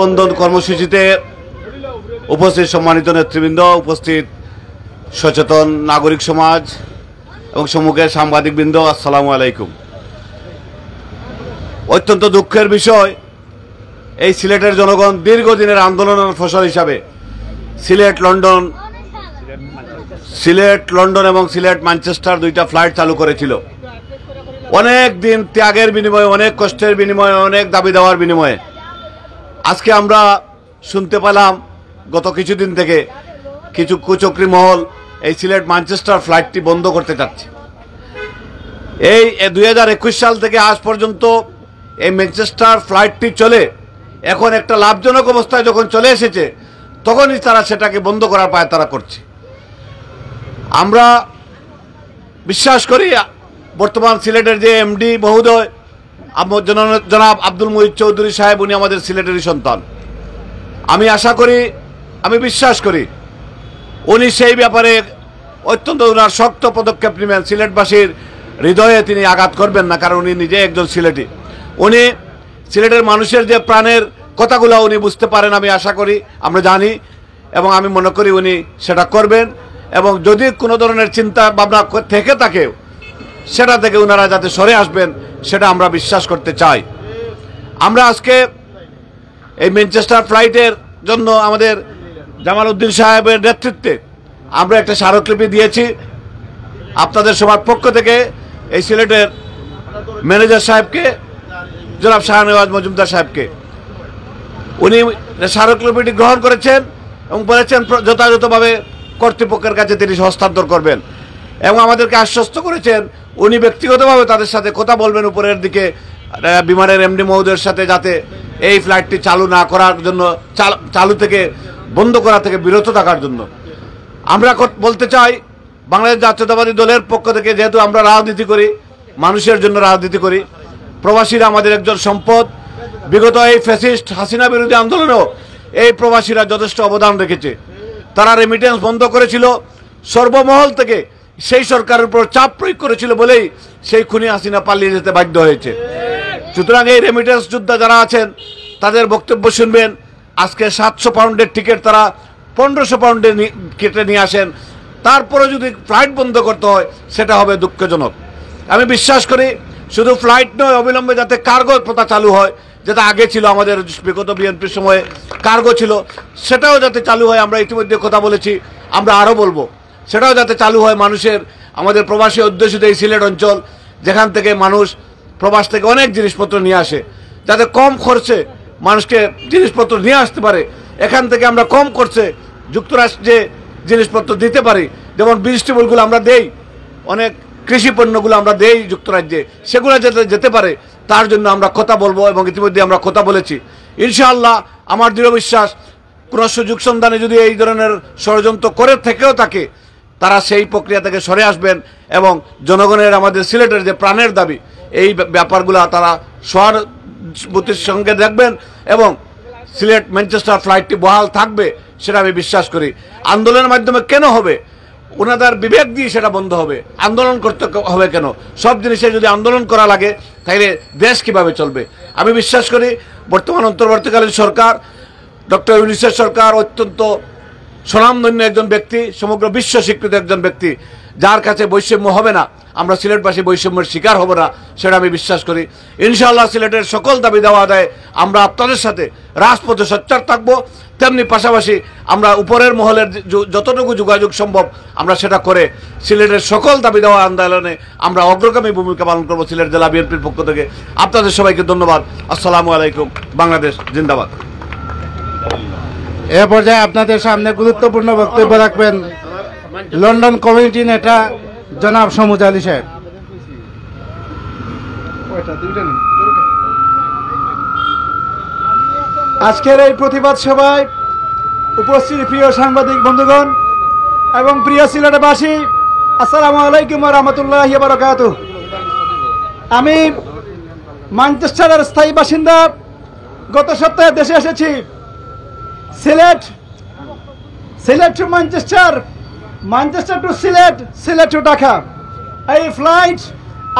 বন্ধন কর্মসূচিতে উপস্থিত সম্মানিত নেতৃবৃন্দ, উপস্থিত সচেতন নাগরিক সমাজ এবং সম্মুখের সাংবাদিকবৃন্দ, আসসালামু আলাইকুম। অত্যন্ত দুঃখের বিষয়, এই সিলেটের জনগণ দীর্ঘদিনের আন্দোলনের ফসল হিসাবে সিলেট লন্ডন এবং সিলেট ম্যানচেস্টার দুইটা ফ্লাইট চালু করেছিল। অনেক দিন ত্যাগের বিনিময়ে, অনেক কষ্টের বিনিময়ে, অনেক দাবি দেওয়ার বিনিময়ে আজকে আমরা শুনতে পেলাম গত কিছুদিন থেকে কিছু কুচক্রী মহল এই সিলেট ম্যানচেস্টার ফ্লাইটটি বন্ধ করতে চাচ্ছে। এই 2021 সাল থেকে আজ পর্যন্ত এই ম্যানচেস্টার ফ্লাইটটি চলে, এখন একটা লাভজনক অবস্থায় যখন চলে এসেছে তখনই তারা সেটাকে বন্ধ করার পায়তারা করছে। আমরা বিশ্বাস করি বর্তমান সিলেটের যে এমডি মহোদয় জনাব আব্দুল মুহিত চৌধুরী সাহেব, উনি আমাদের সিলেটেরই সন্তান। আমি আশা করি, আমি বিশ্বাস করি উনি সেই ব্যাপারে অত্যন্ত ওনার শক্ত পদক্ষেপ নেবেন। সিলেটবাসীর হৃদয়ে তিনি আঘাত করবেন না, কারণ উনি নিজে একজন সিলেটি। উনি সিলেটের মানুষের যে প্রাণের কথাগুলো উনি বুঝতে পারেন, আমি আশা করি, আমরা জানি এবং আমি মনে করি উনি সেটা করবেন। এবং যদি কোনো ধরনের চিন্তা ভাবনা থেকে থাকে সেটা থেকে ওনারা যাতে সরে আসবেন সেটা আমরা বিশ্বাস করতে চাই। আমরা আজকে এই ম্যানচেস্টার ফ্লাইটের জন্য আমাদের জামাল উদ্দিন সাহেবের নেতৃত্বে আমরা একটা স্মারকলিপি দিয়েছি আপনাদের সবার পক্ষ থেকে এই সিলেটের ম্যানেজার সাহেবকে, জনাব শাহনেওয়াজ মজুমদার সাহেবকে। উনি স্মারকলিপিটি গ্রহণ করেছেন এবং বলেছেন যথাযথভাবে কর্তৃপক্ষের কাছে তিনি হস্তান্তর করবেন এবং আমাদেরকে আশ্বস্ত করেছেন উনি ব্যক্তিগতভাবে তাদের সাথে কথা বলবেন উপরের দিকে বিমানের এমডি মহোদয়ের সাথে, যাতে এই ফ্লাইটটি চালু না করার জন্য, চালু থেকে বন্ধ করা থেকে বিরত থাকার জন্য। আমরা বলতে চাই বাংলাদেশ জাতীয়তাবাদী দলের পক্ষ থেকে, যেহেতু আমরা রাজনীতি করি, মানুষের জন্য রাজনীতি করি, প্রবাসীরা আমাদের একজন সম্পদ। বিগত এই ফ্যাসিস্ট হাসিনা বিরোধী আন্দোলনেও এই প্রবাসীরা যথেষ্ট অবদান রেখেছে। তারা রেমিটেন্স বন্ধ করেছিল, সর্বমহল থেকে সেই সরকারের উপর চাপ প্রয়োগ করেছিল বলেই সেই খুনি হাসিনা পালিয়ে যেতে বাধ্য হয়েছে। সুতরাং এই রেমিটেন্স যোদ্ধা যারা আছেন তাদের বক্তব্য শুনবেন। আজকে 700 পাউন্ডের টিকিট তারা 1500 পাউন্ডে কেটে নিয়ে আসেন, তারপরে যদি ফ্লাইট বন্ধ করতে হয় সেটা হবে দুঃখজনক। আমি বিশ্বাস করি শুধু ফ্লাইট নয়, অবিলম্বে যাতে কার্গো প্রথা চালু হয়, যেটা আগে ছিল আমাদের বিগত বিএনপির সময়ে কার্গো ছিল, সেটাও যাতে চালু হয়। আমরা ইতিমধ্যে কথা বলেছি, আমরা আরও বলবো, সেটাও যাতে চালু হয়। মানুষের, আমাদের প্রবাসী অধ্যুষিত এই সিলেট অঞ্চল, যেখান থেকে মানুষ প্রবাস থেকে অনেক জিনিসপত্র নিয়ে আসে, যাতে কম খরচে মানুষকে জিনিসপত্র নিয়ে আসতে পারে। এখান থেকে আমরা কম খরচে যুক্তরাষ্ট্রে জিনিসপত্র দিতে পারি, যেমন ভেজিটেবলগুলো আমরা দেই, অনেক কৃষি পণ্যগুলো আমরা দেই যুক্তরাজ্যে, সেগুলো যাতে যেতে পারে তার জন্য আমরা কথা বলবো এবং ইতিমধ্যে আমরা কথা বলেছি। ইনশাআল্লাহ আমার দৃঢ় বিশ্বাস, কোনো সুযোগ সন্ধানে যদি এই ধরনের ষড়যন্ত্র করে থেকেও থাকে, তারা সেই প্রক্রিয়া থেকে সরে আসবেন এবং জনগণের, আমাদের সিলেটের যে প্রাণের দাবি, এই ব্যাপারগুলো তারা সহানুভূতির সঙ্গে দেখবেন এবং সিলেট ম্যানচেস্টার ফ্লাইটটি বহাল থাকবে সেটা আমি বিশ্বাস করি। আন্দোলনের মাধ্যমে কেন হবে? ওনাদের বিবেক দিয়ে সেটা বন্ধ হবে। আন্দোলন করতে হবে কেন? সব জিনিসে যদি আন্দোলন করা লাগে তাহলে দেশ কিভাবে চলবে? আমি বিশ্বাস করি বর্তমান অন্তর্বর্তীকালীন সরকার, ডক্টর ইউনূসের সরকার অত্যন্ত স্বনামধন্য একজন ব্যক্তি, সমগ্র বিশ্ব স্বীকৃত একজন ব্যক্তি, যার কাছে বৈষম্য হবে না। আমরা সিলেটবাসী বৈষম্যের শিকার হব না, সেটা আমি বিশ্বাস করি। ইনশাআল্লাহ সিলেটের সকল দাবি দেওয়া আদায় আমরা আপনাদের সাথে রাজপথে সোচ্চার থাকবো। তেমনি পাশাপাশি আমরা উপরের মহলের যতটুকু যোগাযোগ সম্ভব আমরা সেটা করে সিলেটের সকল দাবি দেওয়া আন্দোলনে আমরা অগ্রগামী ভূমিকা পালন করবো সিলেট জেলা বিএনপির পক্ষ থেকে। আপনাদের সবাইকে ধন্যবাদ। আসসালামু আলাইকুম। বাংলাদেশ জিন্দাবাদ। এ পর্যায়ে আপনাদের সামনে গুরুত্বপূর্ণ বক্তব্য রাখবেন লন্ডন কমিউনিটি নেতা জনাব সমুজ আলী সাহেব। আজকের এই প্রতিবাদ সভায় উপস্থিত প্রিয় সাংবাদিক বন্ধুগণ এবং প্রিয় সিলেটবাসী, আসসালামু আলাইকুম ওয়া রাহমাতুল্লাহি ওয়া বারাকাতুহু। আমি ম্যানচেস্টারের স্থায়ী বাসিন্দা, গত সপ্তাহে দেশে এসেছি। Sylhet to Manchester, Manchester to Sylhet, Sylhet to Dhaka. এই ফ্লাইট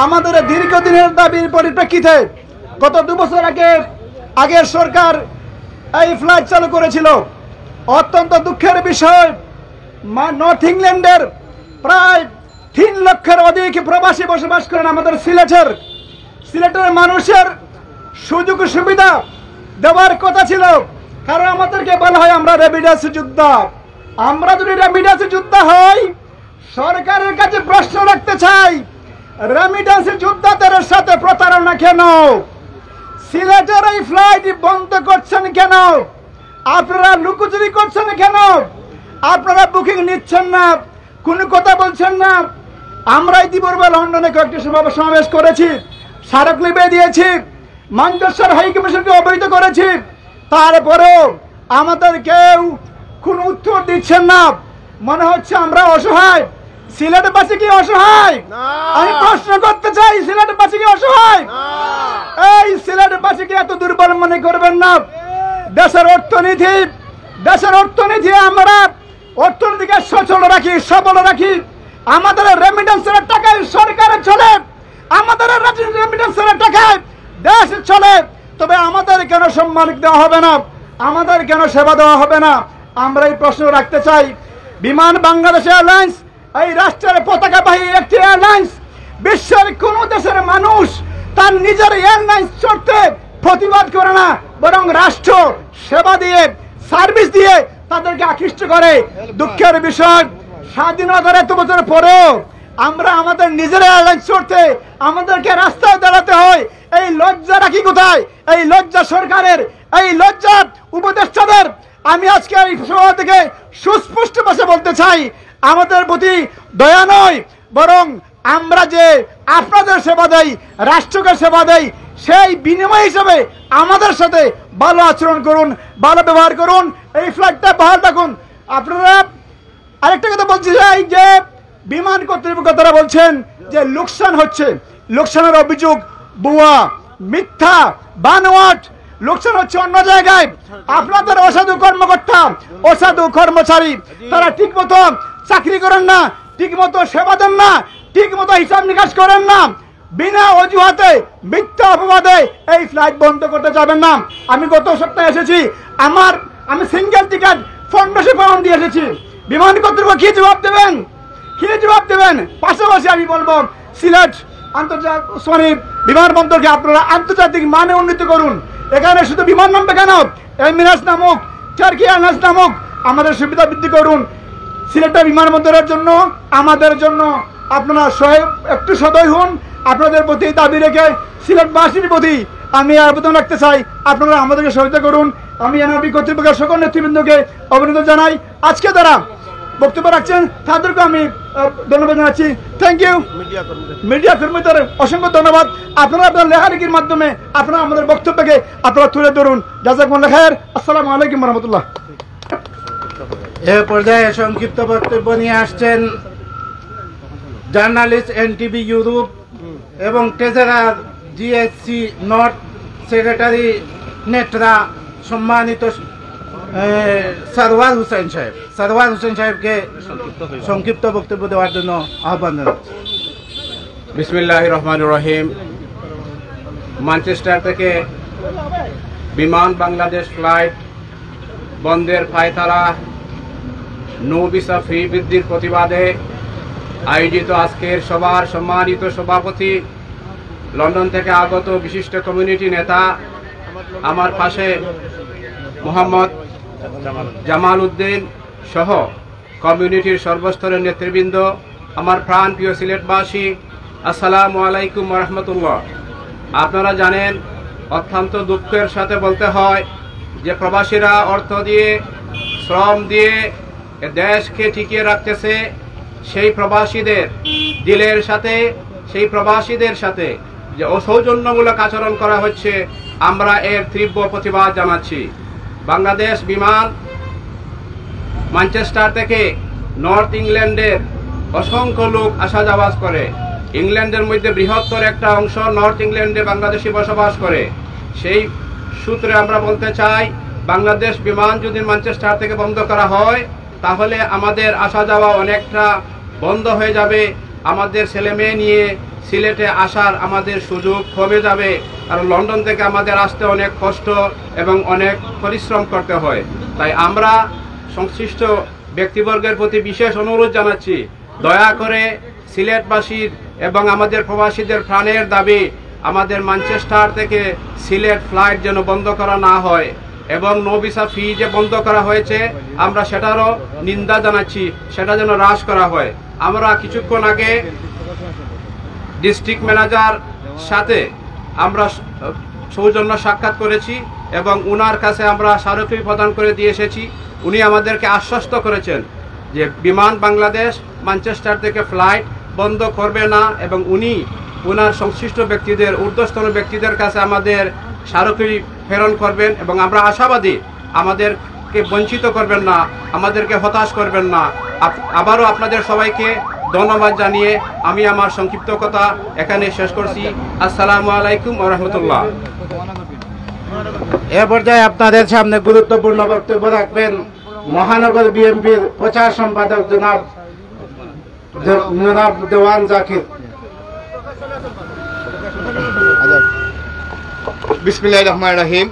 আমাদের দীর্ঘদিনের দাবির পরিপ্রেক্ষিতে গত 2 বছর আগের সরকার এই ফ্লাইট চালু করেছিল। অত্যন্ত দুঃখের বিষয়, নর্থ ইংল্যান্ডের প্রায় 3 লক্ষের অধিক প্রবাসী বসবাস করেন আমাদের সিলেটের মানুষের সুযোগ সুবিধা দেওয়ার কথা ছিল, কারণ আমাদেরকে বলা হয় আমরা রেমিডেন্স যোদ্ধা। আমরা যদি রেমিডেন্স যোদ্ধা হই, সরকারের কাছে প্রশ্ন রাখতে চাই, রেমিডেন্স যোদ্ধাদের সাথে প্রতারণা কেন? সিলেটের এই ফ্লাইট বন্ধ করছেন কেন? আপনারা লুকোচুরি করছেন কেন? আপনারা বুকিং নিচ্ছেন না, কোনো কথা বলছেন না। আমরা ইতিপূর্বে লন্ডনে কয়েকটি সমাবেশ করেছি, স্মারকলিপি দিয়েছি, ম্যানচেস্টার হাই কমিশনকে অবহিত করেছি, তারপরেও আমাদের কেউ কোনো উত্তর দিচ্ছেন না। মনে হচ্ছে আমরা অসহায়। সিলেটবাসী কি অসহায়? আমি প্রশ্ন করতে চাই, সিলেটবাসী কি অসহায়? এই সিলেটবাসীকে এত দুর্বল মনে করবেন না। দেশের অর্থনীতি আমরা অর্থনীতিকে সচল রাখি, সবল রাখি। আমাদের রেমিডেন্সের টাকায় সরকার চলে, আমাদের রেমিডেন্সের টাকায় দেশ চলে। তবে আমাদের কেন সম্মান দেওয়া হবে না? আমাদের কেন সেবা দেওয়া হবে না? আমরা এই প্রশ্ন রাখতে চাই। বিমান বাংলাদেশ এয়ারলাইন্স এই রাষ্ট্রের পতাকাবাহী একটি এয়ারলাইন্স। বিশ্বের কোন দেশের মানুষ তার নিজের এয়ারলাইন্স চড়তে প্রতিবাদ করে না, বরং রাষ্ট্র সেবা দিয়ে, সার্ভিস দিয়ে তাদেরকে আকৃষ্ট করে। দুঃখের বিষয়, স্বাধীনতার এত বছর পরেও আমরা আমাদের নিজের এয়ারলাইন্স চড়তে আমাদেরকে রাস্তায় দাঁড়াতে হয়। এই লজ্জা রাখি কোথায়? এই লজ্জা সরকারের, এই লজ্জা উপদেষ্টাদের। আমি আজকে এই সভা থেকে সুস্পষ্ট ভাষা বলতে চাই, আমাদের প্রতি দয়া নয়, বরং আমরা যে আপনাদের সেবা দেই, রাষ্ট্রকে সেবা দেই, সেই বিনিময় হিসেবে আমাদের সাথে ভালো আচরণ করুন, ভালো ব্যবহার করুন। এই ফ্লাইটটা বহাল রাখুন। আপনারা আরেকটা কথা বলছি, এই যে বিমান কর্তৃপক্ষরা বলছেন যে লোকসান হচ্ছে, লোকসানের অভিযোগ ভুয়া, মিথ্যা, বানোয়াট। লোকসান হচ্ছে অন্য জায়গায়। আপনাদের অসাধু কর্মকর্তা, অসাধু কর্মচারী, তারা ঠিক মতো চাকরি করেন না, ঠিক মতো সেবা দেন না, ঠিক মতো হিসাব নিকাশ করেন না। বিনা অজুহাতে, মিথ্যা অপবাদে এই ফ্লাইট বন্ধ করতে যাবেন না। আমি গত সপ্তাহে এসেছি, আমি সিঙ্গেল টিকেট 1500 পাউন্ড দিয়ে এসেছি। বিমান কর্তৃপক্ষ কি জবাব দেবেন? কি জবাব দেবেন? পাশাপাশি আমি বলবো, সিলেট আন্তর্জাতিক বিমানবন্দরকে আপনারা আন্তর্জাতিক মানে উন্নীত করুন। এখানে শুধু বিমান নামবে কেন? এমিরেটস নামুক, টার্কি এয়ারলাইন্স নামুক, আমাদের সুবিধা বৃদ্ধি করুন। সিলেটের বিমানবন্দরের জন্য, আমাদের জন্য আপনারা একটু সদয় হন। আপনাদের প্রতি দাবি রেখে সিলেটবাসীর প্রতি আমি আবেদন রাখতে চাই, আপনারা আমাদেরকে সহায়তা করুন। আমি এনআরবি কর্তৃপক্ষের সকল নেতৃবৃন্দকে অভিনন্দন জানাই। আজকে যারা বক্তব্য রাখছেন তাদেরকে আমি ধন্যবাদ জানাচ্ছি। Thank you. মিডিয়া কর্মীদের অসংখ্য ধন্যবাদ। আপনারা আপনার লেখালেখির মাধ্যমে আপনারা আমাদের বক্তব্যকে আপনারা তুলে ধরুন। জাযাকুমুল্লাহ খায়ের। আসসালামু আলাইকুম ওয়া রাহমাতুল্লাহ। এ পর্যায়ে সংক্ষিপ্ত বক্তব্য নিয়ে আসছেন জার্নালিস্ট এনটিভি ইউরোপ এবং ট্রেজারার জিএসসি নর্থ সেক্রেটারি নেটরা সম্মানিত সরওয়ার হোসেন সাহেব। সরওয়ার হোসেন সাহেবকে সংক্ষিপ্ত বক্তব্য দেওয়ার জন্য আহ্বান জানাচ্ছি। বিসমিল্লাহির রহমানির রহিম। ম্যানচেস্টার থেকে বিমান বাংলাদেশ ফ্লাইট বন্ধের ফায়সালা, নো ভিসা ফি বৃদ্ধির প্রতিবাদে আয়োজিত আজকের সভার সম্মানিত সভাপতি, লন্ডন থেকে আগত বিশিষ্ট কমিউনিটি নেতা, আমার পাশে মোহাম্মদ জামাল উদ্দিন সহ কমিউনিটির সর্বস্তরের নেতৃবৃন্দ, আমার প্রাণ প্রিয় সিলেটবাসী, আসসালামু আলাইকুম ওয়া রাহমাতুল্লাহ। আপনারা জানেন, অত্যন্ত দুঃখের সাথে বলতে হয় যে প্রবাসীরা অর্থ দিয়ে, শ্রম দিয়ে দেশকে টিকিয়ে রাখতেছে। সেই প্রবাসীদের দিলের সাথে, সেই প্রবাসীদের সাথে যে অসৌজন্যমূলক আচরণ করা হচ্ছে, আমরা এর তীব্র প্রতিবাদ জানাচ্ছি। বাংলাদেশ বিমান ম্যানচেস্টার থেকে নর্থ ইংল্যান্ডের অসংখ্য লোক আসা যাওয়া করে। ইংল্যান্ডের মধ্যে বৃহত্তর একটা অংশ নর্থ ইংল্যান্ডে বাংলাদেশি বসবাস করে। সেই সূত্রে আমরা বলতে চাই, বাংলাদেশ বিমান যদি ম্যানচেস্টার থেকে বন্ধ করা হয়, তাহলে আমাদের আসা যাওয়া অনেকটা বন্ধ হয়ে যাবে। আমাদের ছেলে মেয়ে নিয়ে সিলেটে আসার আমাদের সুযোগ কমে যাবে, কারণ লন্ডন থেকে আমাদের আসতে অনেক কষ্ট এবং অনেক পরিশ্রম করতে হয়। তাই আমরা সংশ্লিষ্ট ব্যক্তিবর্গের প্রতি বিশেষ অনুরোধ জানাচ্ছি, দয়া করে সিলেটবাসীর এবং আমাদের প্রবাসীদের প্রাণের দাবি, আমাদের ম্যানচেস্টার থেকে সিলেট ফ্লাইট যেন বন্ধ করা না হয় এবং নো ভিসা ফি যে বন্ধ করা হয়েছে আমরা সেটারও নিন্দা জানাচ্ছি, সেটা যেন হ্রাস করা হয়। আমরা কিছুক্ষণ আগে ডিস্ট্রিক্ট ম্যানেজার সাথে আমরা সৌজন্য সাক্ষাৎ করেছি এবং উনার কাছে আমরা স্মারকলিপি প্রদান করে দিয়ে এসেছি। উনি আমাদেরকে আশ্বস্ত করেছেন যে বিমান বাংলাদেশ ম্যানচেস্টার থেকে ফ্লাইট বন্ধ করবে না এবং উনি ওনার সংশ্লিষ্ট ব্যক্তিদের, ঊর্ধ্বতন ব্যক্তিদের কাছে আমাদের স্মারকলিপি প্রেরণ করবেন এবং আমরা আশাবাদী আমাদেরকে বঞ্চিত করবেন না, আমাদেরকে হতাশ করবেন না। আবারও আপনাদের সবাইকে ধন্যবাদ জানিয়ে আমি আমার সংক্ষিপ্ত কথা এখানে শেষ করছি। আসসালামু আলাইকুম ওয়া রাহমাতুল্লাহ। এ পর্যায়ে আপনাদের সামনে গুরুত্বপূর্ণ বক্তব্য রাখবেন মহানগর বিএনপির প্রচার সম্পাদক জনাব দেওয়ান জাকির। বিসমিল্লাহির রহমানির রহিম।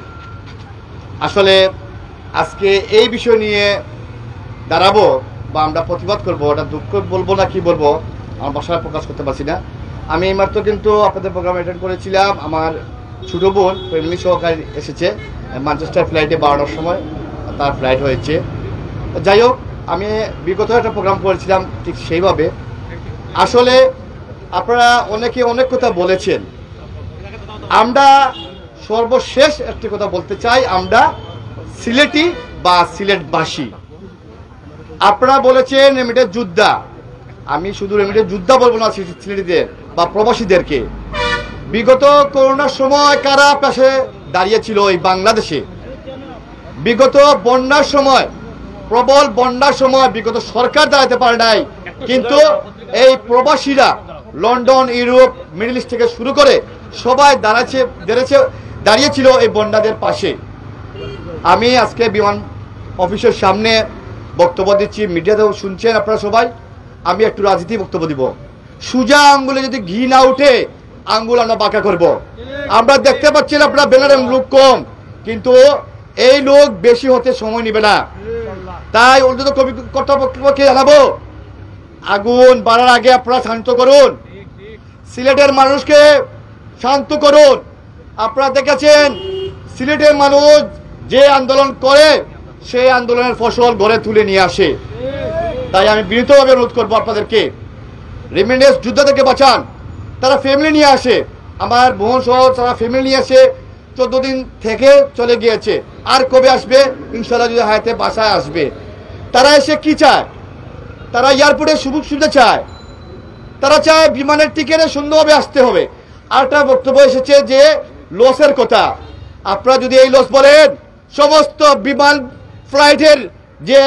আসলে আজকে এই বিষয় নিয়ে দাঁড়াবো বা আমরা প্রতিবাদ করবো, ওটা দুঃখ বলবো না কি বলবো আমার ভাষায় প্রকাশ করতে পারছি না। আমি এইমাত্র কিন্তু আপনাদের প্রোগ্রাম অ্যাটেন্ড করেছিলাম, আমার ছোট বোন ফ্যামিলি সহকারে এসেছে ম্যানচেস্টার ফ্লাইটে 12টার সময় তার ফ্লাইট হয়েছে। যাই হোক, আমি বিগত একটা প্রোগ্রাম করেছিলাম ঠিক সেইভাবে। আসলে আপনারা অনেকে অনেক কথা বলেছেন, আমরা সর্বশেষ একটি কথা বলতে চাই, আমরা সিলেটি বা সিলেটবাসী। আপনারা বলেছেন রেমিটেড যোদ্ধা, আমি শুধু রেমিটেড যোদ্ধা বলবো না, সিলেটিদের বা প্রবাসীদেরকে। বিগত করোনার সময় কারা পাশে দাঁড়িয়েছিল এই বাংলাদেশে? বিগত বন্যার সময়, প্রবল বন্যার সময় বিগত সরকার দাঁড়াতে পারে নাই, কিন্তু এই প্রবাসীরা লন্ডন, ইউরোপ, মিডল ইস্ট থেকে শুরু করে সবাই দাঁড়িয়েছিল এই বন্যাদের পাশে। আমি আজকে বিমান অফিসের সামনে বক্তব্য দিচ্ছি, মিডিয়াতেও শুনছেন আপনারা সবাই। আমি একটু রাজনীতি বক্তব্য দিব। সুজা আঙ্গুলে যদি ঘি না উঠে আঙ্গুল আমরা বাঁকা করব। আমরা দেখতে পাচ্ছি আপনারা ব্যানারের লোক কম, কিন্তু এই লোক বেশি হতে সময় নেবে না। তাই উল্টো কর্তৃপক্ষকে জানাবো, আগুন বাড়ার আগে আপনারা শান্ত করুন, সিলেটের মানুষকে শান্ত করুন। আপনারা দেখেছেন সিলেটের মানুষ যে আন্দোলন করে সেই আন্দোলনের ফসল ঘরে তুলে নিয়ে আসে। তাই আমি বিনীতভাবে অনুরোধ করবো আপনাদেরকে, রেমিটেন্স যোদ্ধাদেরকে বাঁচান। তারা ফ্যামিলি নিয়ে আসে, আমার বোন সহ তারা ফ্যামিলি নিয়ে আসে, 14 দিন থেকে চলে গিয়েছে, আর কবে আসবে ইনশাআল্লাহ যদি হায়াতে বাসায় আসবে। তারা এসে কি চায়? তারা এয়ারপোর্টে সুযোগ সুবিধা চায়, তারা চায় বিমানের টিকিটে সুন্দরভাবে আসতে হবে। আরেকটা বক্তব্য এসেছে যে লসের কথা। আপনারা যদি এই লস বলেন, সমস্ত বিমান ফ্লাইটের যে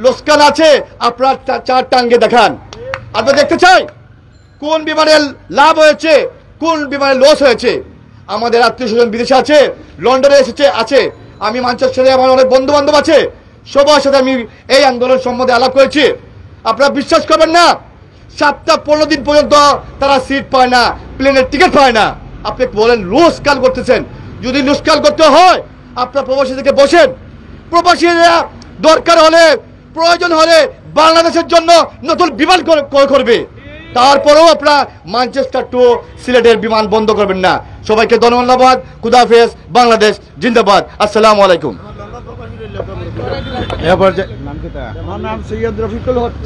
লোকসান আছে আপনারা 4 টাঙ্গে দেখান। আমরা দেখতে চাই কোন বিমানের লাভ হয়েছে, কোন বিমানের লস হয়েছে। আমাদের আত্মীয় স্বজন বিদেশে আছে, লন্ডনে এসেছে আছে, আমি ম্যানচেস্টারে আমার অনেক বন্ধু বান্ধব আছে, সবার সাথে আমি এই আন্দোলন সম্বন্ধে আলাপ করেছি। আপনারা বিশ্বাস করবেন না, 7-15 দিন পর্যন্ত তারা সিট পায় না, প্লেনের টিকিট পায় না। আপনি বলেন লুজকাল করতেছেন। যদি লুজকাল করতে হয় আপনারা প্রবাসী থেকে বসেন, প্রবাসীরা দরকার হলে প্রয়োজন হলে বাংলাদেশের জন্য নতুন বিমান করবে, তারপরেও আপনারা ম্যানচেস্টার টু সিলেটের বিমান বন্ধ করবেন না। সবাইকে ধন্যবাদ। খুদা হাফেজ। বাংলাদেশ জিন্দাবাদ। আসসালামু আলাইকুম।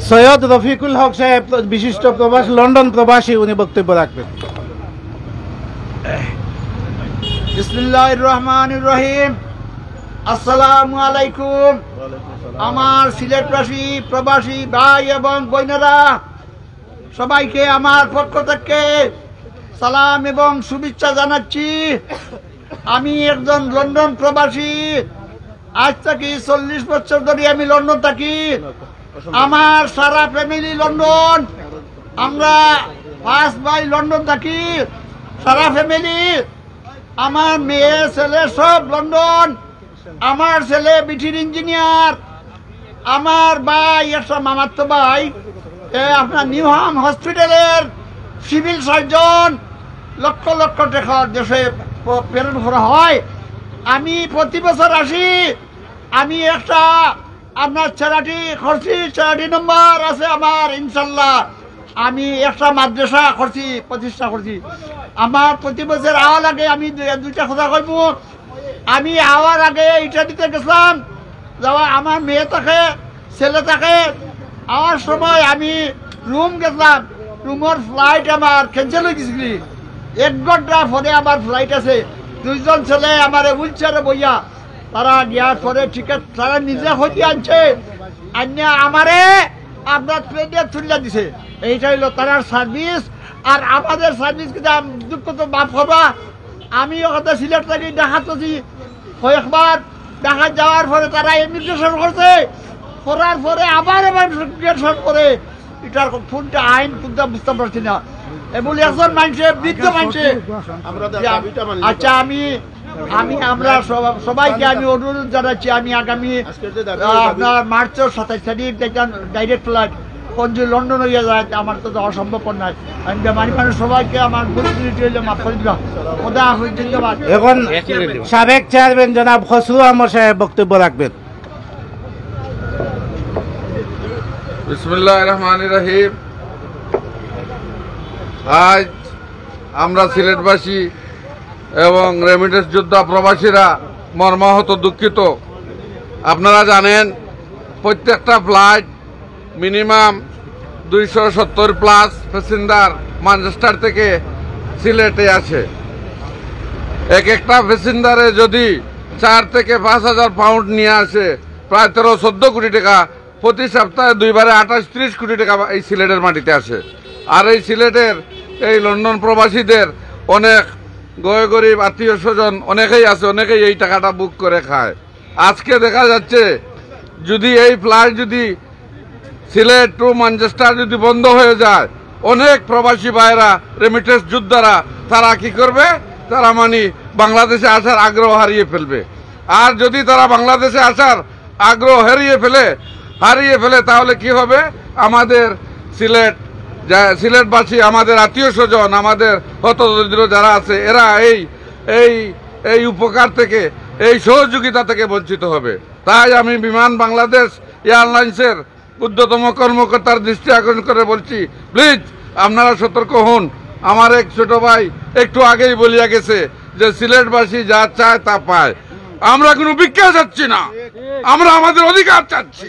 সৈয়দ রফিকুল হক সাহেব, বিশিষ্ট প্রবাসী, লন্ডন প্রবাসী, উনি বক্তব্য রাখবেন। বিসমিল্লাহির রহমানির রহিম। আসসালামু আলাইকুম। আমার সিলেটবাসী প্রবাসী ভাই এবং বোনেরা, সবাইকে আমার পক্ষ থেকে সালাম এবং শুভেচ্ছা জানাচ্ছি। আমি একজন লন্ডন প্রবাসী, আজ থেকে 40 বছর ধরে আমি লন্ডন থাকি। আমার সারা ফ্যামিলি লন্ডন, আমরা 5 ভাই লন্ডন থাকি, সারা ফ্যামিলি। আমার মেয়ে ছেলে সব লন্ডন। আমার ছেলে বিটির ইঞ্জিনিয়ার। আমার ভাই একটা মামাতো ভাই আপনার নিউহাম হসপিটালের সিভিল সার্জন লক্ষ লক্ষ টাকা দেশে প্রেরণ করা হয়। আমি প্রতি বছর আসি, আমি একটা আপনার চ্যারিটি করছি, চ্যারিটি নম্বর আছে আমার ইনশাল্লাহ। আমি একটা মাদ্রাসা করছি, প্রতিষ্ঠা করছি। আমার প্রতি বছর আওয়ার আগে আমি দুইটা কথা কইব। আমি আওয়ার আগে ইটালিতে গেছিলাম, যাওয়া আমার মেয়ে থাকে, ছেলে থাকে। আওয়ার সময় আমি রুম গেছিলাম, রুমের ফ্লাইট আমার ক্যান্সেল হয়ে গেছিল। 1 ঘন্টা পরে আমার ফ্লাইট আছে। 2জন ছেলে আমার হুইল চেয়ারে বইয়া, তারা গিয়ার পরে টিকিট তারা নিজে হইতে আনছে, আনিয়া আমারে আপনার প্লেনে তুলিয়া দিছে। এইটা হইলো তার সার্ভিস। আর আমাদের সার্ভিস কিন্তু দুঃখ তো মাফ করবা। আমি ওখানে সিলেট থেকে দেখাতেছি কয়েকবার, দেখা যাওয়ার পরে তারা ইমিগ্রেশন করছে, করার পরে আবার ইমিগ্রেশন করে। এটার কোনটা আইন কোনটা বুঝতে পারছি না। এমনি একজন মানুষে বৃদ্ধ মানুষে। আচ্ছা, আমরা সবাইকে আমি অনুরোধ জানাচ্ছি, আমি আগামী আপনার মার্চের 27 তারিখ ডাইরেক্ট ফ্লাইট পঞ্জি লন্ডন হইয়া যায়। আমার তো অসম্ভব নয়। আমি বেমানি মানুষ সবাইকে আমার বুঝতে হইলে মাফ করে দিবা। খোদা হাফেজ, ধন্যবাদ। এখন সাবেক চেয়ারম্যান জনাব খসরু আহমদ সাহেব বক্তব্য রাখবেন। বিসমিল্লাহির রহমানির রহিম। আজ আমরা সিলেটবাসী এবং রেমিটেন্স যোদ্ধা প্রবাসীরা মর্মাহত দুঃখিত। আপনারা জানেন প্রত্যেকটা ফ্লাইট মিনিমাম 270+ প্যাসেঞ্জার ম্যানচেস্টার থেকে সিলেটে আসে। একটা প্যাসেঞ্জারে যদি 4 থেকে 5,000 পাউন্ড নিয়ে আসে, প্রায় 13-14 কোটি টাকা। প্রতি সপ্তাহে 2বারে 28-30 কোটি টাকা এই সিলেটের মাটিতে আসে। আর এই সিলেটের এই লন্ডন প্রবাসীদের অনেক গরিব আত্মীয় স্বজন অনেকেই আছে, অনেকেই এই টাকাটা বুক করে খায়। আজকে দেখা যাচ্ছে যদি এই ফ্লাইট যদি সিলেট টু ম্যানচেস্টার যদি বন্ধ হয়ে যায়, অনেক প্রবাসী ভাইরা রেমিটেন্স যোদ্ধারা তারা কি করবে? তারা বাংলাদেশে আসার আগ্রহ হারিয়ে ফেলবে। আর যদি তারা বাংলাদেশে আসার আগ্রহ হারিয়ে ফেলে তাহলে কি হবে? আমাদের সিলেটবাসী, আমাদের আত্মীয় স্বজন, আমাদের হতদরিদ্র যারা আছে, এরা এই উপকার থেকে, এই সহযোগিতা থেকে বঞ্চিত হবে। তাই আমি বিমান বাংলাদেশ এয়ারলাইন্সের ঊর্ধ্বতম কর্মকর্তার দৃষ্টি আকর্ষণ করে বলছি, প্লিজ আপনারা সতর্ক হন। আমার এক ছোট ভাই একটু আগেই বলিয়া গেছে যে সিলেটবাসী যা চায় তা পায়। আমরা কোনো ভিক্ষা চাচ্ছি না, আমরা আমাদের অধিকার চাচ্ছি।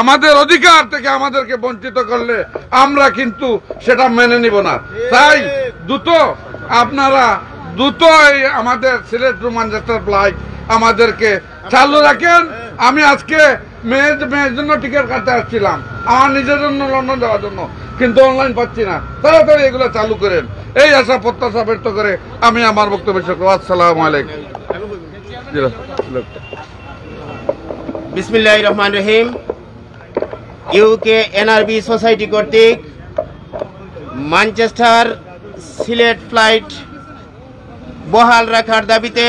আমাদের অধিকার থেকে আমাদেরকে বঞ্চিত করলে আমরা কিন্তু সেটা মেনে নিব না। তাই আপনারা দ্রুত আমাদের সিলেট টু ম্যানচেস্টার ফ্লাইট আমাদেরকে চালু রাখেন। আমি আজকে মেয়ের জন্য টিকিট কাটতে আসছিলাম, আমার নিজের জন্য লন্ডন যাওয়ার জন্য, কিন্তু অনলাইন পাচ্ছি না। তাড়াতাড়ি এগুলো চালু করেন, এই আশা প্রত্যাশা ব্যক্ত করে আমি আমার বক্তব্য শেষ করব। আসসালামু আলাইকুম। বিসমিল্লাহির রহমানির রহিম। ইউকে এনআরবি সোসাইটি কর্তৃক ম্যানচেস্টার সিলেট ফ্লাইট বহাল রাখার দাবিতে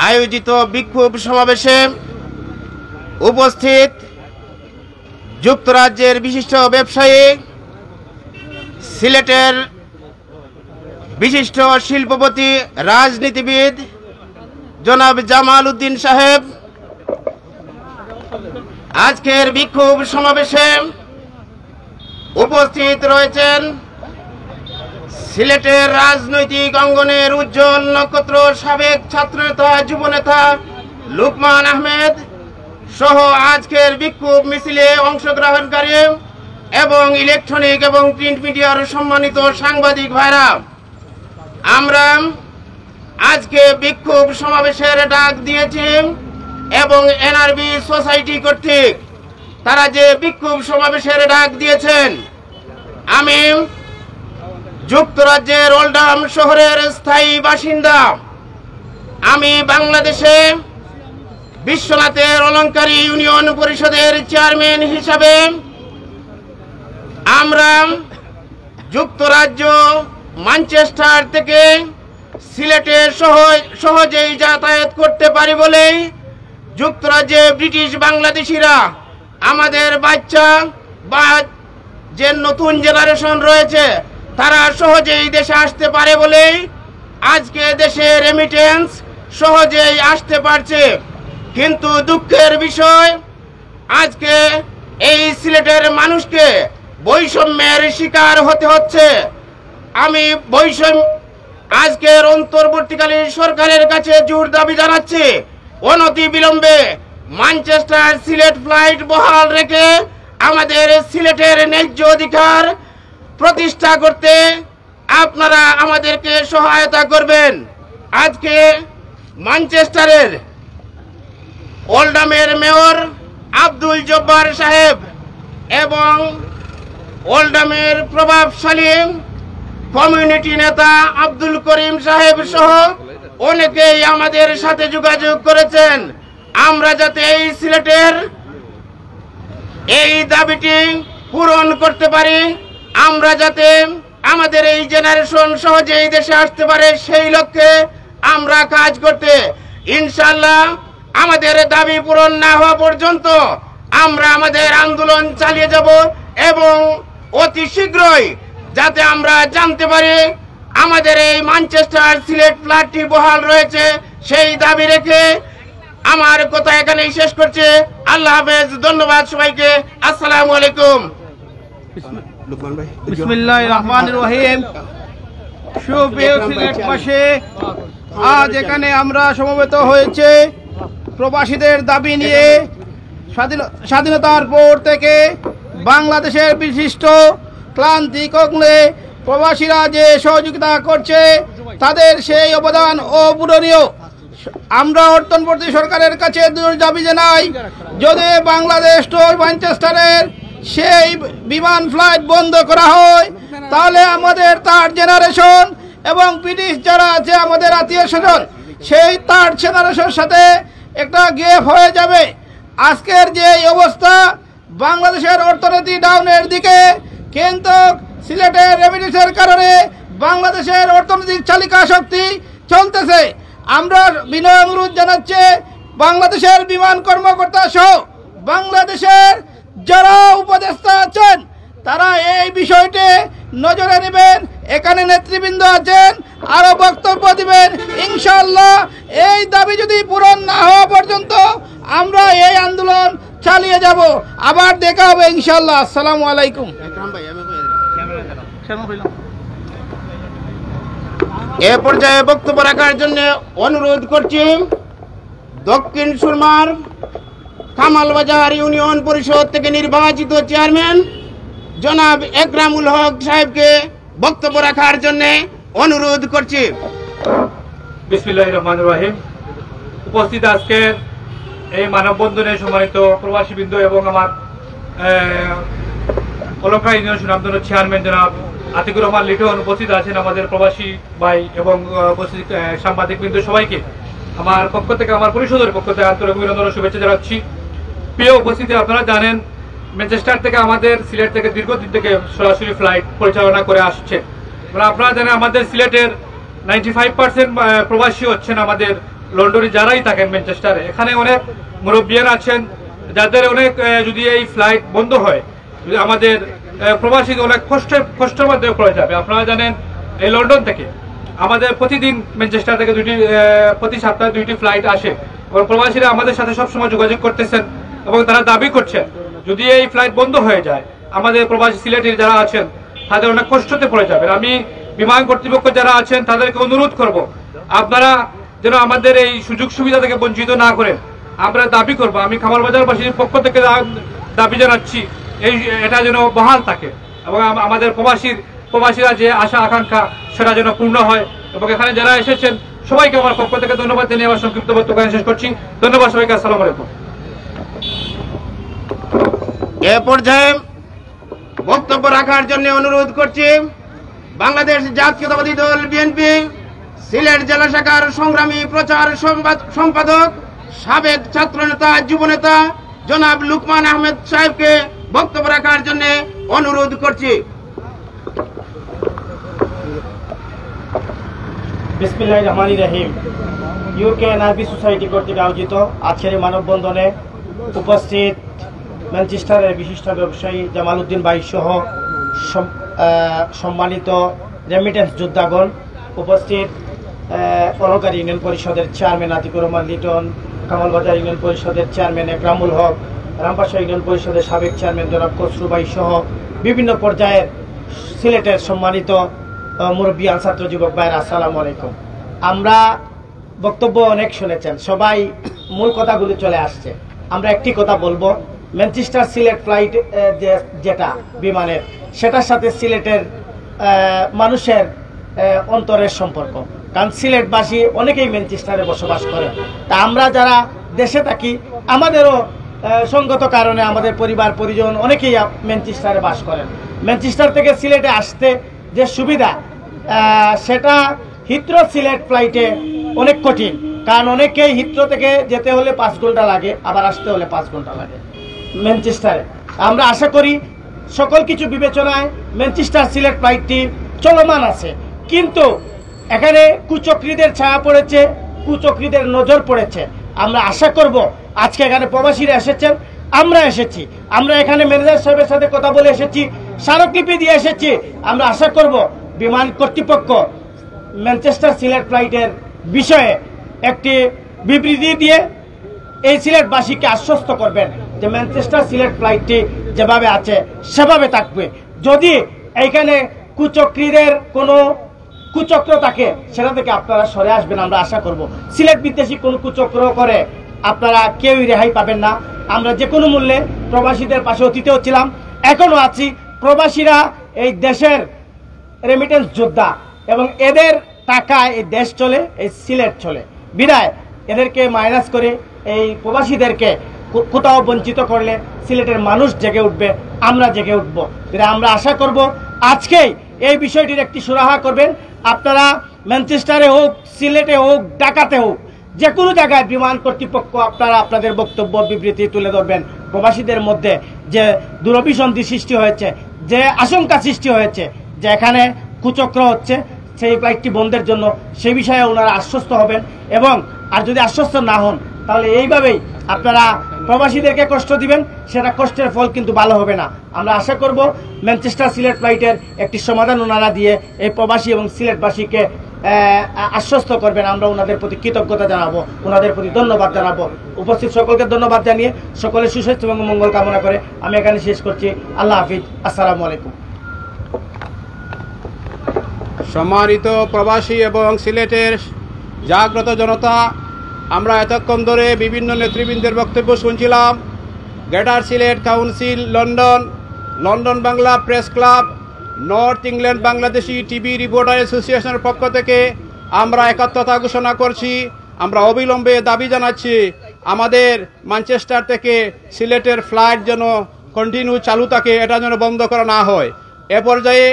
আয়োজিত বিক্ষোভ সমাবেশে উপস্থিত যুক্তরাজ্যের বিশিষ্ট ব্যবসায়ী, সিলেটের বিশিষ্ট শিল্পপতি, রাজনীতিবিদ জনাব জামাল উদ্দিন সাহেব, আজকের বিক্ষোভ সমাবেশে উপস্থিত রয়েছেন সিলেটের রাজনৈতিক অঙ্গনের উজ্জ্বল নক্ষত্র, সাবেক ছাত্রনেতা, যুবনেতা লুকমান আহমেদ সহ আজকের বিক্ষোভ মিছিলে অংশগ্রহণকারী এবং ইলেকট্রনিক এবং প্রিন্ট মিডিয়ার সম্মানিত সাংবাদিক ভাইরা, আমরা আজকে বিক্ষোভ সমাবেশের ডাক দিয়েছি এবং এনআরবি সোসাইটি কর্তৃক তারা যে বিক্ষোভ সমাবেশের ডাক দিয়েছেন, আমি যুক্তরাজ্যের ওল্ডহাম শহরের স্থায়ী বাসিন্দা, আমি বাংলাদেশে বিশ্বনাথের অলঙ্কারী ইউনিয়ন পরিষদের চেয়ারম্যান হিসাবে আমরা যুক্তরাজ্য ম্যানচেস্টার থেকে সিলেটে সহজেই যাতায়াত করতে পারি বলেই যুক্তরাজ্যে ব্রিটিশ বাংলাদেশিরা আমাদের বাচ্চা বা যে নতুন জেনারেশন রয়েছে তারা সহজেই দেশে আসতে পারে বলেই আজকে দেশে রেমিটেন্স সহজেই আসতে পারছে। কিন্তু দুঃখের বিষয়, আজকে এই সিলেটের মানুষকে বৈষম্যের শিকার হতে হচ্ছে। আমি আজকের অন্তর্বর্তীকালীন সরকারের কাছে জোর দাবি জানাচ্ছি, অনতি বিলম্বে ম্যানচেস্টার সিলেট ফ্লাইট বহাল রেখে আমাদের সিলেটের ন্যায্য অধিকার প্রতিষ্ঠা করতে আপনারা আমাদেরকে সহায়তা করবেন। আজকে ম্যানচেস্টারের ওল্ডামের মেয়র আব্দুল জব্বার সাহেব এবং ওল্ডামের প্রভাবশালী কমিউনিটি নেতা আব্দুল করিম সাহেব সহ অনেকেই আমাদের সাথে যোগাযোগ করেছেন। আমরা যাতে এই সিলেটের এই দাবিটি পূরণ করতে পারি, আমরা যাতে আমাদের এই জেনারেশন সহজেই দেশে আসতে পারে, সেই লক্ষ্যে আমরা কাজ করতে ইনশাআল্লাহ আমাদের দাবি পূরণ না হওয়া পর্যন্ত আমরা আমাদের আন্দোলন চালিয়ে যাব এবং অতি শীঘ্রই যাতে আমরা জানতে পারি আমাদের এই ম্যানচেস্টার সিলেট ফ্লাইটটি বহাল রয়েছে, সেই দাবি রেখে আমার কথা এখানেই শেষ করছে। আল্লাহ হাফেজ, ধন্যবাদ সবাইকে। আসসালামু আলাইকুম। বিসমিল্লাহির রহমানির রহিম। সুপ্রিয় সিলেটবাসী, আজ এখানে আমরা সমবেত হয়েছে প্রবাসীদের দাবি নিয়ে। স্বাধীনতার পর থেকে বাংলাদেশের বিশিষ্ট ক্লান্তি কগ্নে প্রবাসীরা যে সহযোগিতা করছে, তাদের সেই অবদান অপূরণীয়। আমরা অন্তর্বর্তী সরকারের কাছে দাবি জানাই, যদি বাংলাদেশ টু ম্যানচেস্টারের সেই বিমান ফ্লাইট বন্ধ করা হয়, তাহলে আমাদের থার্ড জেনারেশন এবং ব্রিটিশ যারা আছে আমাদের আত্মীয় স্বজন, সেই থার্ড জেনারেশনের সাথে একটা গ্যাপ হয়ে যাবে। আজকের যে অবস্থা, বাংলাদেশের অর্থনীতি ডাউনের দিকে, কিন্তু সিলেটের রেমিটেন্সের কারণে বাংলাদেশের অর্থনৈতিক চালিকা শক্তি চলতেছে। আমরা বিনয় অনুরোধ জানাচ্ছি বাংলাদেশের বিমান কর্মকর্তা সহ বাংলাদেশের যারা উপদেষ্টা আছেন, তারা এই বিষয়টি নজরে নেবেন। এখানে নেতৃবৃন্দ আছেন, আরো বক্তব্য দিবেন। ইনশাআল্লাহ এই দাবি যদি পূরণ না হওয়া পর্যন্ত আমরা এই আন্দোলন চালিয়ে যাব। আবার দেখা হবে ইনশাআল্লাহ। আসসালামু আলাইকুম। এ পর্যায়ে বক্তব্য রাখার জন্য অনুরোধ করছি দক্ষিণ সুরমার কামালবাজার ইউনিয়ন পরিষদ থেকে নির্বাচিত চেয়ারম্যান জনাব একরামুল হক সাহেবকে বক্তব্য রাখার জন্য অনুরোধ করছি। বিসমিল্লাহির রহমানির রহিম। উপস্থিত আজকে এই মানববন্ধনে সম্মানিত প্রবাসীবৃন্দ এবং আমার অলঙ্কা ইউনিয়ন সুনামধন্য চেয়ারম্যান জনাব আতিকুর রহমান লিটন উপস্থিত আছেন, আমাদের প্রবাসী ভাই এবং উপস্থিত সাংবাদিকবৃন্দ সবাইকে আমার পক্ষ থেকে, আমার পরিষদের পক্ষ থেকে আন্তরিক অভিনন্দন ও শুভেচ্ছা জানাচ্ছি। প্রিয় উপস্থিতি, আপনারা জানেন ম্যানচেস্টার থেকে আমাদের সিলেট থেকে দীর্ঘদিন থেকে সরাসরি ফ্লাইট পরিচালনা করে আসছে। আপনারা জানেন আমাদের সিলেটের 95% প্রবাসী হচ্ছেন আমাদের লন্ডনে যারাই থাকেন ম্যানচেস্টারে। এখানে অনেক মুরব্বিয়ান আছেন যাদের অনেক যদি এই ফ্লাইট বন্ধ হয়, আমাদের প্রবাসী অনেক কষ্টের মধ্যে পড়ে যাবে। আপনারা জানেন এই লন্ডন থেকে আমাদের প্রতিদিন ম্যানচেস্টার থেকে প্রতি সপ্তাহে 2টি ফ্লাইট আসে এবং প্রবাসীরা আমাদের সাথে সবসময় যোগাযোগ করতেছেন এবং তারা দাবি করছেন যদি এই ফ্লাইট বন্ধ হয়ে যায় আমাদের প্রবাসী সিলেটের যারা আছেন তাদের অনেক কষ্টতে পড়ে যাবেন। আমি বিমান কর্তৃপক্ষ যারা আছেন তাদেরকে অনুরোধ করব, আপনারা যেন আমাদের এই সুযোগ সুবিধা থেকে বঞ্চিত না করেন। আমরা দাবি করব, আমি কামালবাজারবাসীর পক্ষ থেকে দাবি জানাচ্ছি এটা যেন বহাল থাকে এবং আমাদের প্রবাসীরা যে আশা আকাঙ্ক্ষা সেটা যেন পূর্ণ হয়। এবং এখানে যারা এসেছেন সবাইকে আমার পক্ষ থেকে ধন্যবাদ জানিয়ে আমার সংক্ষিপ্ত বক্তব্য শেষ করছি। ধন্যবাদ সবাইকে। আসসালামু আলাইকুম। এ পর্যায়ে বক্তব্য রাখার জন্য অনুরোধ করছি বাংলাদেশ জাতীয়তাবাদী দল বিএনপি সিলেট জেলা শাখার সংগ্রামী প্রচার সম্পাদক সাবেক ছাত্রনেতা যুবনেতা জনাব লুকমান আহমেদ সাহেবকে বক্তব্য রাখার জন্য অনুরোধ করছি। বিসমিল্লাহির রহমানির রহিম। ইউকে এনআরবি সোসাইটি কর্তৃক আয়োজিত আজকের এই মানববন্ধনে উপস্থিত ম্যানচেস্টারের বিশিষ্ট ব্যবসায়ী জামাল উদ্দিন ভাই সহ সম্মানিত রেমিটেন্স যোদ্ধাগণ, উপস্থিত অলকার ইউনিয়ন পরিষদের চেয়ারম্যান আতিকুর রহমান লিটন, কামালবাজার ইউনিয়ন পরিষদের চেয়ারম্যান একরামুল হক, রামপাশা ইউনিয়ন পরিষদের সাবেক চেয়ারম্যান জনাব খসরু ভাই সহ বিভিন্ন পর্যায়ের সিলেটের সম্মানিত মুরব্বিয়ান ছাত্র যুবক ভাইয়েরা, আসসালামু আলাইকুম। আমরা বক্তব্য অনেক শুনেছেন, সবাই মূল কথাগুলি চলে আসছে। আমরা একটি কথা বলবো, ম্যানচেস্টার সিলেট ফ্লাইট যেটা বিমানের, সেটার সাথে সিলেটের মানুষের অন্তরের সম্পর্ক। কারণ সিলেটবাসী অনেকেই ম্যানচেস্টারে বসবাস করে। তা আমরা যারা দেশে থাকি, আমাদেরও সঙ্গত কারণে আমাদের পরিবার পরিজন অনেকেই ম্যানচেস্টারে বাস করেন। ম্যানচেস্টার থেকে সিলেটে আসতে যে সুবিধা, সেটা হিথ্রো সিলেট ফ্লাইটে অনেক কঠিন। কারণ অনেকেই হিথ্রো থেকে যেতে হলে 5 ঘন্টা লাগে, আবার আসতে হলে 5 ঘন্টা লাগে ম্যানচেস্টারে। আমরা আশা করি সকল কিছু বিবেচনায় ম্যানচেস্টার সিলেট ফ্লাইটটি চলমান আছে। কিন্তু এখানে কুচক্রীদের ছায়া পড়েছে, কুচক্রীদের নজর পড়েছে। আমরা আশা করব, আজকে এখানে প্রবাসীরা এসেছেন, আমরা এসেছি, আমরা এখানে ম্যানেজার সাহেবের সাথে কথা বলে এসেছি, স্মারকলিপি দিয়ে এসেছি। আমরা আশা করব বিমান কর্তৃপক্ষ ম্যানচেস্টার সিলেট ফ্লাইটের বিষয়ে একটি বিবৃতি দিয়ে এই সিলেটবাসীকে আশ্বস্ত করবেন যে ম্যানচেস্টার সিলেট ফ্লাইটটি যেভাবে আছে সেভাবে থাকবে। যদি এইখানে কুচক্রীদের কোনো কুচক্র থাকে, সেটা থেকে আপনারা সরে আসবেন, আমরা আশা করব। সিলেট বিদ্বেষী কোনো কুচক্র করে আপনারা কেউই রেহাই পাবেন না। আমরা যে কোনো মূল্যে প্রবাসীদের পাশে অতীতেও ছিলাম, এখনও আছি। প্রবাসীরা এই দেশের রেমিটেন্স যোদ্ধা এবং এদের টাকায় এই দেশ চলে, এই সিলেট চলে। বিদায় এদেরকে মাইনাস করে এই প্রবাসীদেরকে কোথাও বঞ্চিত করলে সিলেটের মানুষ জেগে উঠবে, আমরা জেগে উঠবো। আমরা আশা করব আজকেই এই বিষয়টির একটি সুরাহা করবেন। আপনারা ম্যানচেস্টারে হোক, সিলেটে হোক, ঢাকাতে হোক, যে কোনো জায়গায় বিমান কর্তৃপক্ষ আপনারা আপনাদের বক্তব্য বিবৃতি তুলে ধরবেন। প্রবাসীদের মধ্যে যে দুরভিসন্ধি সৃষ্টি হয়েছে, যে আশঙ্কা সৃষ্টি হয়েছে যে এখানে কুচক্র হচ্ছে, সেই ফ্লাইটটি বন্ধের জন্য, সেই বিষয়ে ওনারা আশ্বস্ত হবেন। এবং আর যদি আশ্বস্ত না হন, তাহলে এইভাবেই আপনারা প্রবাসীদেরকে কষ্ট দিবেন, সেটা কষ্টের ফল কিন্তু ভালো হবে না। আমরা আশা করব ম্যানচেস্টার সিলেট ফ্লাইটের একটি সমাধান ওনারা দিয়ে এই প্রবাসী এবং সিলেটবাসীকে আশ্বস্ত করবেন। আমরা ওনাদের প্রতি কৃতজ্ঞতা জানাবো, ওনাদের প্রতি ধন্যবাদ জানাবো। উপস্থিত সকলকে ধন্যবাদ জানিয়ে সকলের সুস্বাস্থ্য এবং মঙ্গল কামনা করে আমি এখানে শেষ করছি। আল্লাহ হাফিজ, আসসালামু আলাইকুম। সম্মানিত প্রবাসী এবং সিলেটের জাগ্রত জনতা, আমরা এতক্ষণ ধরে বিভিন্ন নেতৃবৃন্দের বক্তব্য শুনছিলাম। Greater Sylhet council London, London Bangla press club, north England Bangladeshi TV reporter অ্যাসোসিয়েশনের পক্ষ থেকে আমরা একাত্মতা ঘোষণা করছি। আমরা অবিলম্বে দাবি জানাচ্ছি আমাদের ম্যানচেস্টার থেকে সিলেটের ফ্লাইট যেন কন্টিনিউ চালু থাকে, এটা যেন বন্ধ করা না হয়। এ পর্যায়ে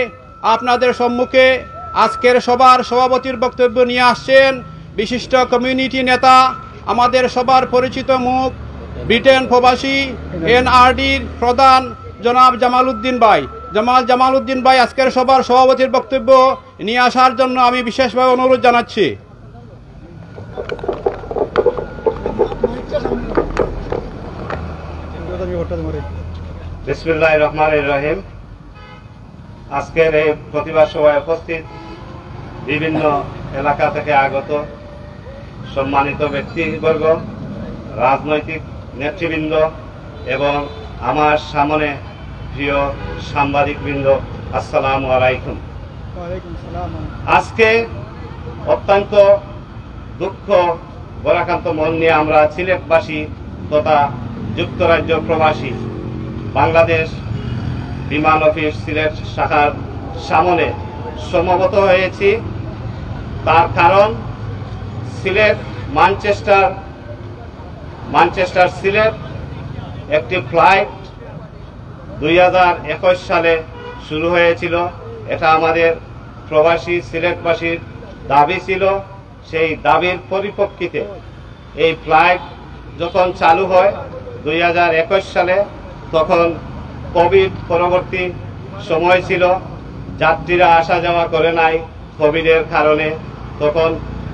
আপনাদের সম্মুখে আজকের সবার সভাপতির বক্তব্য নিয়ে আসছেন বিশিষ্ট কমিউনিটি নেতা, আমাদের সবার পরিচিত মুখ, ব্রিটেন প্রবাসী এনআরডির প্রধান জনাব জামালউদ্দিন ভাই। জামালউদ্দিন ভাই আজকের সবার সভাপতির বক্তব্য নিয়ে আসার জন্য আমি বিশেষভাবে অনুরোধ জানাচ্ছি। বিসমিল্লাহির রহমানির রহিম। আজকের এই প্রতিবাদ সভায় উপস্থিত বিভিন্ন এলাকা থেকে আগত সম্মানিত ব্যক্তিবর্গ, রাজনৈতিক নেতৃবৃন্দ এবং আমার সামনে প্রিয় সাংবাদিকবৃন্দ, আসসালামু আলাইকুম। আজকে অত্যন্ত দুঃখ বরাকান্ত মন নিয়ে আমরা সিলেটবাসী তথা যুক্তরাজ্য প্রবাসী বাংলাদেশ বিমান অফিস সিলেট শাখার সামনে সমবেত হয়েছি। তার কারণ সিলেট ম্যানচেস্টার সিলেট একটি ফ্লাইট 2021 সালে শুরু হয়েছিল। এটা আমাদের প্রবাসী সিলেটবাসীর দাবি ছিল। সেই দাবির পরিপ্রেক্ষিতে এই ফ্লাইট যখন চালু হয় 2021 সালে, তখন কোভিড পরবর্তী সময় ছিল, যাত্রীরা আসা যাওয়া করে নাই কোভিডের কারণে, তখন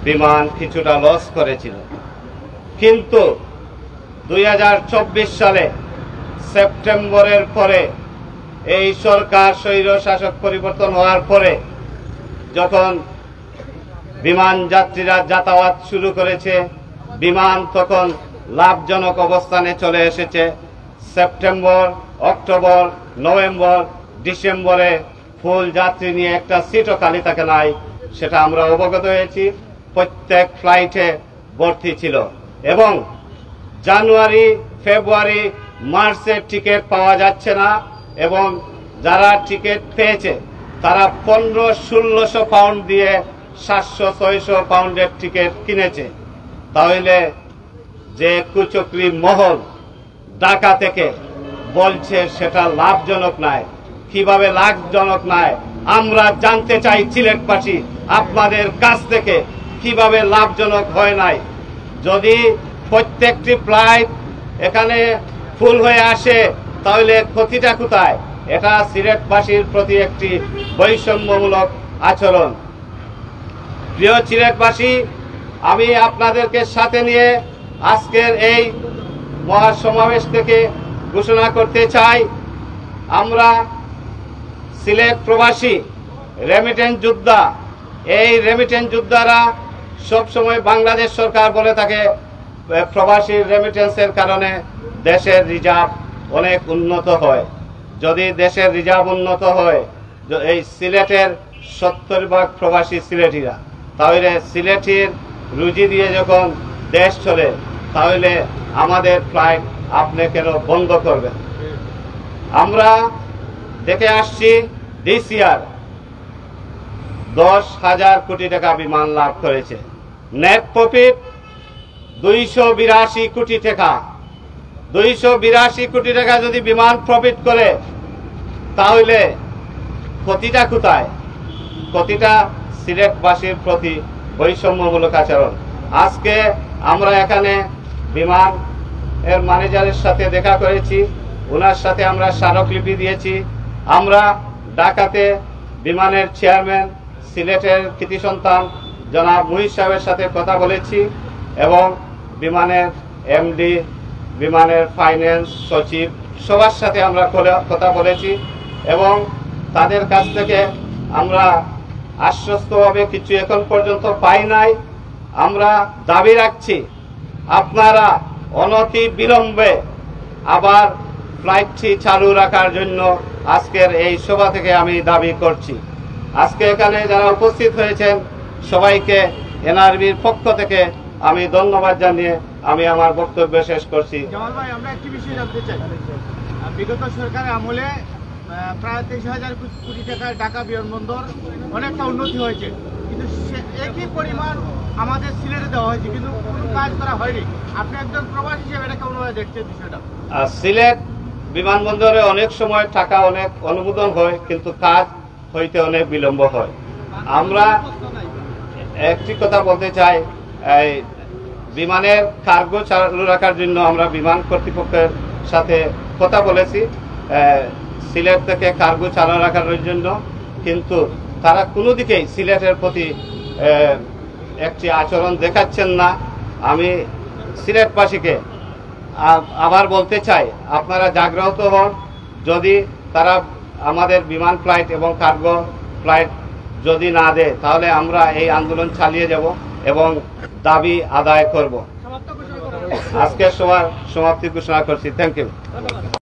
বিমান কিছুটা লস করেছিল। কিন্তু 2024 সালে সেপ্টেম্বরের পরে এই সরকার স্বৈর শাসক পরিবর্তন হওয়ার পরে যখন বিমান যাত্রীরা যাতায়াত শুরু করেছে, বিমান তখন লাভজনক অবস্থানে চলে এসেছে। সেপ্টেম্বর, অক্টোবর, নভেম্বর, ডিসেম্বরে ফুল যাত্রী নিয়ে একটা সিটও খালি থাকে নাই, সেটা আমরা অবগত হয়েছি। প্রত্যেক ফ্লাইটে ভর্তি ছিল এবং জানুয়ারি, ফেব্রুয়ারি, মার্চের টিকিট পাওয়া যাচ্ছে না এবং যারা টিকিট পেয়েছে তারা 1500-1600 পাউন্ড দিয়ে 700-600 পাউন্ডের টিকিট কিনেছে। তাহলে যে কুচক্রি মহল ঢাকা থেকে বলছে সেটা লাভজনক নয়, কিভাবে লাভজনক নয় আমরা জানতে চাই সিলেটবাসী আপনাদের কাছ থেকে, কিভাবে লাভজনক হয় নাই। যদি প্রত্যেকটি ফ্লাইট এখানে ফুল হয়ে আসে তাহলে ক্ষতিটা কোথায়? এটা সিলেটবাসীর প্রতি একটি বৈষম্যমূলক আচরণ। প্রিয় সিলেটবাসী, আমি আপনাদেরকে সাথে নিয়ে আজকের এই মহাসমাবেশ থেকে ঘোষণা করতে চাই, আমরা সিলেট প্রবাসী রেমিটেন্স যোদ্ধা, এই রেমিটেন্স যোদ্ধারা সবসময় বাংলাদেশ সরকার বলে থাকে প্রবাসী রেমিটেন্সের কারণে দেশের রিজার্ভ অনেক উন্নত হয়। যদি দেশের রিজার্ভ উন্নত হয়, এই সিলেটের 70% প্রবাসী সিলেটিরা, তাহলে সিলেটির রুজি দিয়ে যখন দেশ চলে তাহলে আমাদের ফ্লাইট আপনি কেন বন্ধ করবেন? আমরা দেখে আসছি DCR 10,000 কোটি টাকা বিমান লাভ করেছে, নেট প্রফিট 282 কোটি টাকা। 282 কোটি টাকা যদি বিমান প্রফিট করে তাহলে ক্ষতিটা কোথায়? ক্ষতিটা সিলেটবাসীর প্রতি বৈষম্যমূলক আচরণ। আজকে আমরা এখানে বিমান এর ম্যানেজারের সাথে দেখা করেছি, ওনার সাথে আমরা স্মারকলিপি দিয়েছি। আমরা ঢাকাতে বিমানের চেয়ারম্যান, সিলেটের কৃতি সন্তান জনাব মুহিত সাহেবের সাথে কথা বলেছি এবং বিমানের MD, বিমানের ফাইন্যান্স সচিব সবার সাথে আমরা কথা বলেছি এবং তাদের কাছ থেকে আমরা আশ্বস্তভাবে কিছু এখন পর্যন্ত পাই নাই। আমরা দাবি রাখছি আপনারা অনতি বিলম্বে আবার ফ্লাইটটি চালু রাখার জন্য আজকের এই সভা থেকে আমি দাবি করছি। আজকে এখানে যারা উপস্থিত হয়েছেন সবাইকে NRBর পক্ষ থেকে আমি ধন্যবাদ জানিয়ে আমি আমার বক্তব্য শেষ করছি। জামাল ভাই, আমরা একটি বিষয় জানতে চাই, বিগত সরকারের আমলে প্রায় 23,000 কোটি টাকার ঢাকা বিমানবন্দর অনেকটা উন্নতি হয়েছে, কিন্তু একই পরিমাণ আমাদের সিলেটে দেওয়া হয়েছে, কিন্তু কোনো কাজ করা হয়নি। আপনি একজন প্রবাসী হিসেবে এটা কেমনভাবে দেখছেন বিষয়টা? সিলেট বিমানবন্দরে অনেক সময় টাকা অনেক অনুমোদন হয়, কিন্তু কাজ হইতে অনেক বিলম্ব হয়। আমরা একটি কথা বলতে চাই, এই বিমানের কার্গো চালু রাখার জন্য আমরা বিমান কর্তৃপক্ষের সাথে কথা বলেছি সিলেট থেকে কার্গো চালু রাখার জন্য, কিন্তু তারা কোনো দিকেই সিলেটের প্রতি একটি আচরণ দেখাচ্ছেন না। আমি সিলেটবাসীকে আবার বলতে চাই, আপনারা জাগ্রত হন। যদি তারা আমাদের বিমান ফ্লাইট এবং কার্গো ফ্লাইট যদি না দেয় তাহলে আমরা এই আন্দোলন চালিয়ে যাব এবং দাবি আদায় করব। আজকের সভার সমাপ্তি ঘোষণা করছি। Thank you.